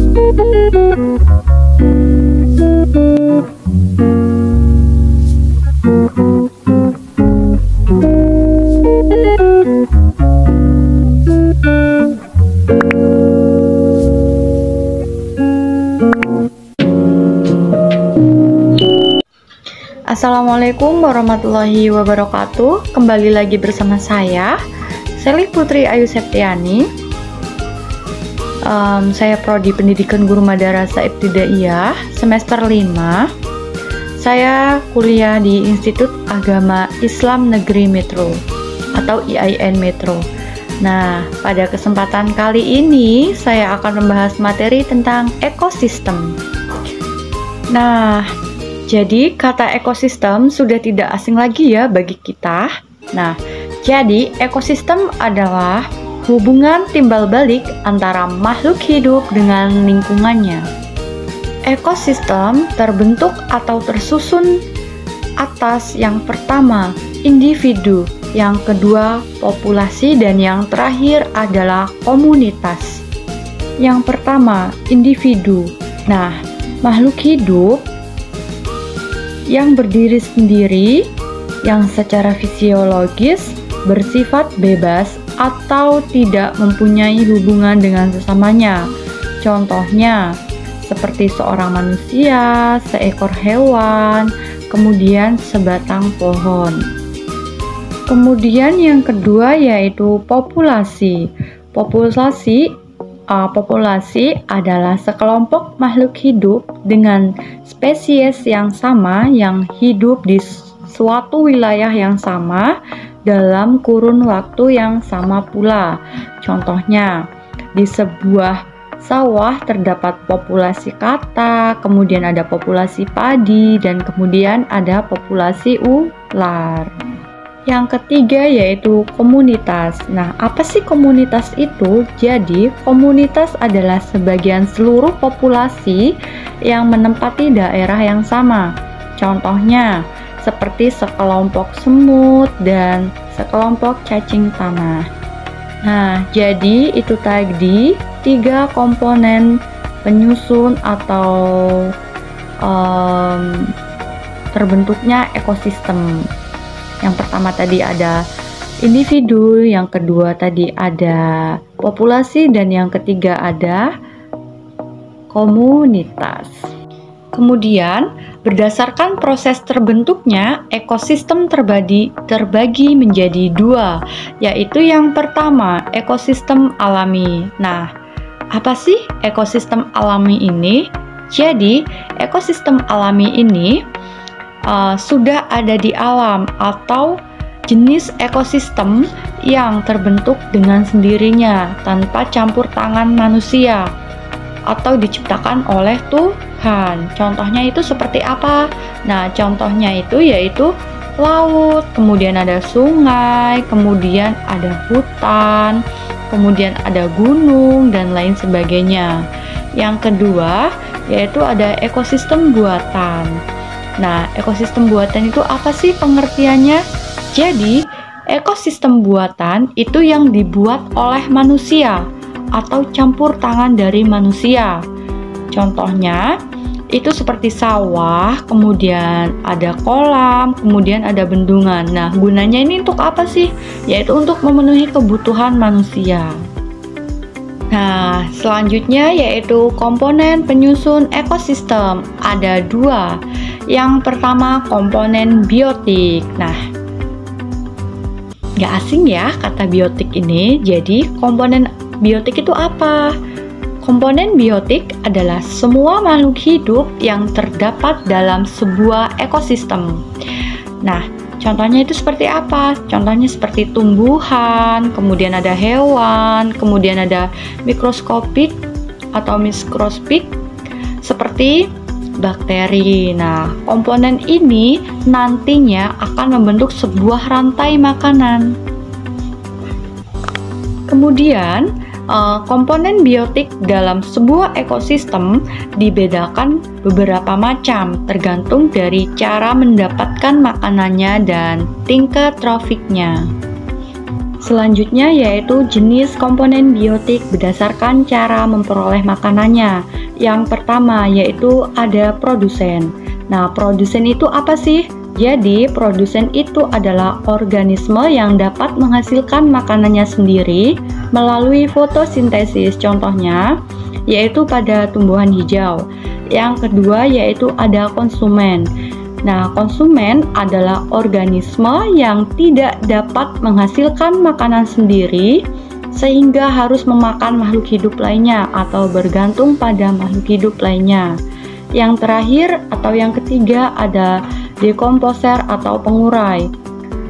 Assalamualaikum warahmatullahi wabarakatuh. Kembali lagi bersama saya, Selly Putri Ayu Septiani. Saya Prodi Pendidikan Guru Madrasah Ibtidaiyah semester 5. Saya kuliah di Institut Agama Islam Negeri Metro atau IAIN Metro. Nah, pada kesempatan kali ini saya akan membahas materi tentang ekosistem. Nah, jadi kata ekosistem sudah tidak asing lagi ya bagi kita. Nah, jadi ekosistem adalah hubungan timbal balik antara makhluk hidup dengan lingkungannya. Ekosistem terbentuk atau tersusun atas yang pertama individu, yang kedua populasi, dan yang terakhir adalah komunitas. Yang pertama individu. Nah, makhluk hidup yang berdiri sendiri, yang secara fisiologis bersifat bebas atau tidak mempunyai hubungan dengan sesamanya. Contohnya, seperti seorang manusia, seekor hewan, kemudian sebatang pohon. Kemudian yang kedua yaitu populasi. Populasi adalah sekelompok makhluk hidup dengan spesies yang sama yang hidup di suatu wilayah yang sama dalam kurun waktu yang sama pula. Contohnya, di sebuah sawah terdapat populasi kata, kemudian ada populasi padi, dan kemudian ada populasi ular. Yang ketiga yaitu komunitas. Nah, apa sih komunitas itu? Jadi, komunitas adalah sebagian seluruh populasi yang menempati daerah yang sama. Contohnya, seperti sekelompok semut dan sekelompok cacing tanah. Nah, jadi itu tadi 3 komponen penyusun atau terbentuknya ekosistem. Yang pertama tadi ada individu, yang kedua tadi ada populasi, dan yang ketiga ada komunitas. Kemudian, berdasarkan proses terbentuknya, ekosistem terbagi menjadi 2, yaitu yang pertama, ekosistem alami. Nah, apa sih ekosistem alami ini? Jadi, ekosistem alami ini sudah ada di alam atau jenis ekosistem yang terbentuk dengan sendirinya tanpa campur tangan manusia atau diciptakan oleh Tuhan. Contohnya itu seperti apa? Nah, contohnya itu yaitu laut, kemudian ada sungai, kemudian ada hutan, kemudian ada gunung, dan lain sebagainya. Yang kedua yaitu ada ekosistem buatan. Nah, ekosistem buatan itu apa sih pengertiannya? Jadi, ekosistem buatan itu yang dibuat oleh manusia atau campur tangan dari manusia. Contohnya, itu seperti sawah, kemudian ada kolam, kemudian ada bendungan. Nah, gunanya ini untuk apa sih? Yaitu untuk memenuhi kebutuhan manusia. Nah, selanjutnya yaitu komponen penyusun ekosistem. Ada 2. Yang pertama, komponen biotik. Nah, nggak asing ya kata biotik ini. Jadi, komponen biotik itu apa? Komponen biotik adalah semua makhluk hidup yang terdapat dalam sebuah ekosistem. Nah, contohnya itu seperti apa? Contohnya seperti tumbuhan, kemudian ada hewan, kemudian ada mikroskopik atau mikroskopik seperti bakteri. Nah, komponen ini nantinya akan membentuk sebuah rantai makanan. Kemudian, komponen biotik dalam sebuah ekosistem dibedakan beberapa macam tergantung dari cara mendapatkan makanannya dan tingkat trofiknya. Selanjutnya yaitu jenis komponen biotik berdasarkan cara memperoleh makanannya. Yang pertama yaitu ada produsen. Nah, produsen itu apa sih? Jadi, produsen itu adalah organisme yang dapat menghasilkan makanannya sendiri melalui fotosintesis. Contohnya, yaitu pada tumbuhan hijau. Yang kedua yaitu ada konsumen. Nah, konsumen adalah organisme yang tidak dapat menghasilkan makanan sendiri sehingga harus memakan makhluk hidup lainnya atau bergantung pada makhluk hidup lainnya. Yang terakhir atau yang ketiga ada dekomposer atau pengurai.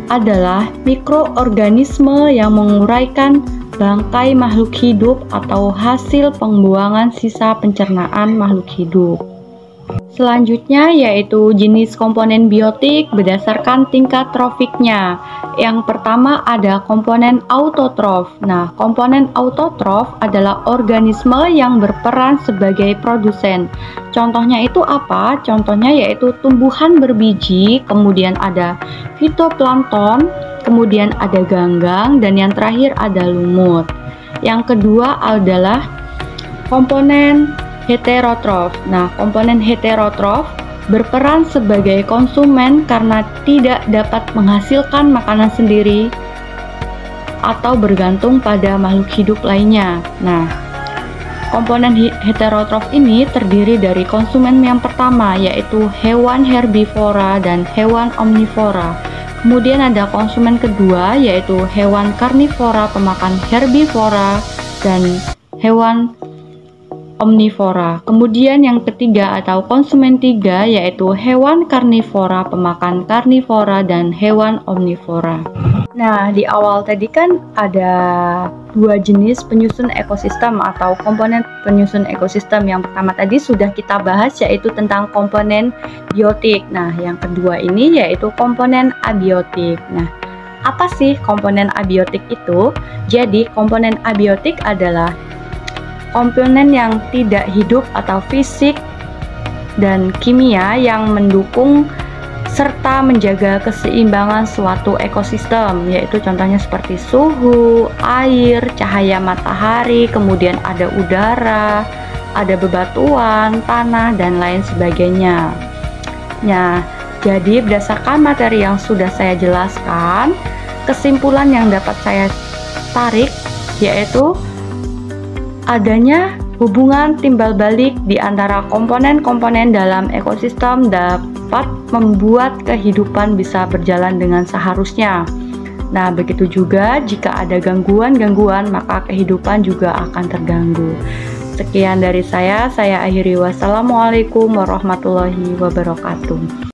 Adalah mikroorganisme yang menguraikan bangkai makhluk hidup atau hasil pembuangan sisa pencernaan makhluk hidup. Selanjutnya yaitu jenis komponen biotik berdasarkan tingkat trofiknya. Yang pertama ada komponen autotrof. Nah, komponen autotrof adalah organisme yang berperan sebagai produsen. Contohnya itu apa? Contohnya yaitu tumbuhan berbiji, kemudian ada fitoplankton, kemudian ada ganggang, dan yang terakhir ada lumut. Yang kedua adalah komponen heterotrof. Nah, komponen heterotrof berperan sebagai konsumen karena tidak dapat menghasilkan makanan sendiri atau bergantung pada makhluk hidup lainnya. Nah, komponen heterotrof ini terdiri dari konsumen yang pertama yaitu hewan herbivora dan hewan omnivora. Kemudian ada konsumen kedua yaitu hewan karnivora pemakan herbivora dan hewan omnivora. Kemudian yang ketiga atau konsumen tiga yaitu hewan karnivora pemakan karnivora dan hewan omnivora. Nah, di awal tadi kan ada dua jenis penyusun ekosistem atau komponen penyusun ekosistem. Yang pertama tadi sudah kita bahas yaitu tentang komponen biotik. Nah, yang kedua ini yaitu komponen abiotik. Nah, apa sih komponen abiotik itu? Jadi, komponen abiotik adalah komponen yang tidak hidup atau fisik dan kimia yang mendukung serta menjaga keseimbangan suatu ekosistem, yaitu contohnya seperti suhu, air, cahaya matahari, kemudian ada udara, ada bebatuan, tanah, dan lain sebagainya. Nah, jadi berdasarkan materi yang sudah saya jelaskan, kesimpulan yang dapat saya tarik yaitu adanya hubungan timbal balik di antara komponen-komponen dalam ekosistem dapat membuat kehidupan bisa berjalan dengan seharusnya. Nah, begitu juga jika ada gangguan-gangguan, maka kehidupan juga akan terganggu. Sekian dari saya akhiri. Wassalamualaikum warahmatullahi wabarakatuh.